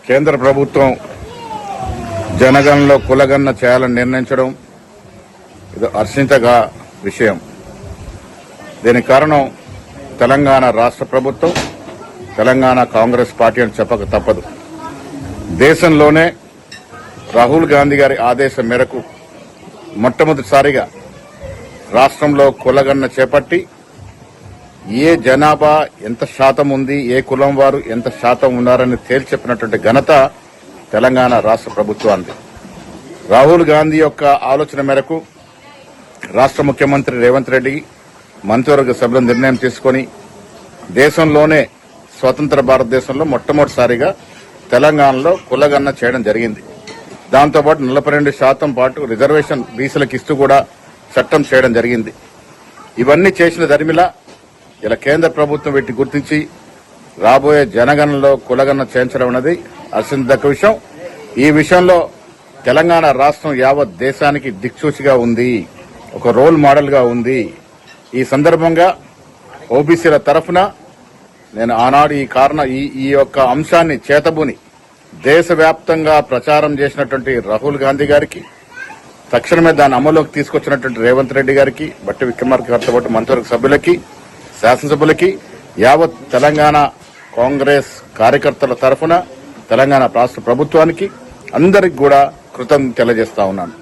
కేంద్ర ప్రభుత్వం జనగణనలో కులగణన చేయాలని నిర్ణయించడం ఇది హర్షించగా విషయం. దీనికి కారణం తెలంగాణ రాష్ట్ర ప్రభుత్వం, తెలంగాణ కాంగ్రెస్ పార్టీ అని చెప్పక తప్పదు. దేశంలోనే రాహుల్ గాంధీ గారి ఆదేశం మేరకు మొట్టమొదటిసారిగా రాష్ట్రంలో కులగణన చేపట్టి ఏ జనాభా ఎంత శాతం ఉంది, ఏ కులం వారు ఎంత శాతం ఉన్నారని తేల్చి చెప్పినటువంటి ఘనత తెలంగాణ రాష్ట్ర ప్రభుత్వానికి. రాహుల్ గాంధీ యొక్క ఆలోచన మేరకు రాష్ట్ర ముఖ్యమంత్రి రేవంత్ రెడ్డి మంత్రివర్గ సభ్యులు నిర్ణయం తీసుకుని దేశంలోనే స్వతంత్ర భారతదేశంలో మొట్టమొదటిసారిగా తెలంగాణలో కులగణన చేయడం జరిగింది. దాంతోపాటు 42% పాటు రిజర్వేషన్ బీసీలకు ఇస్తూ కూడా చట్టం చేయడం జరిగింది. ఇవన్నీ చేసిన దరిమిలా ఇలా కేంద్ర ప్రభుత్వం వీటిని గుర్తించి రాబోయే జనగణనలో కులగణన చేయించడం అనేది హర్షించదగ్గ విషయం. ఈ విషయంలో తెలంగాణ రాష్ట్రం యావత్ దేశానికి దిక్సూచిగా ఉంది, ఒక రోల్ మోడల్ గా ఉంది. ఈ సందర్భంగా ఓబీసీల తరఫున నేను ఆనాడు ఈ యొక్క అంశాన్ని చేతబూని దేశవ్యాప్తంగా ప్రచారం చేసినటువంటి రాహుల్ గాంధీ గారికి, తక్షణమే దాన్ని అమలులోకి తీసుకొచ్చినటువంటి రేవంత్ రెడ్డి గారికి, బట్టి విక్రమార్క గారితో పాటు మంత్రివర్గ సభ్యులకి, శాసనసభ్యులకి, యావత్ తెలంగాణ కాంగ్రెస్ కార్యకర్తల తరఫున తెలంగాణ రాష్ట్ర ప్రభుత్వానికి అందరికి కూడా కృతజ్ఞతలు తెలియజేస్తా ఉన్నాను.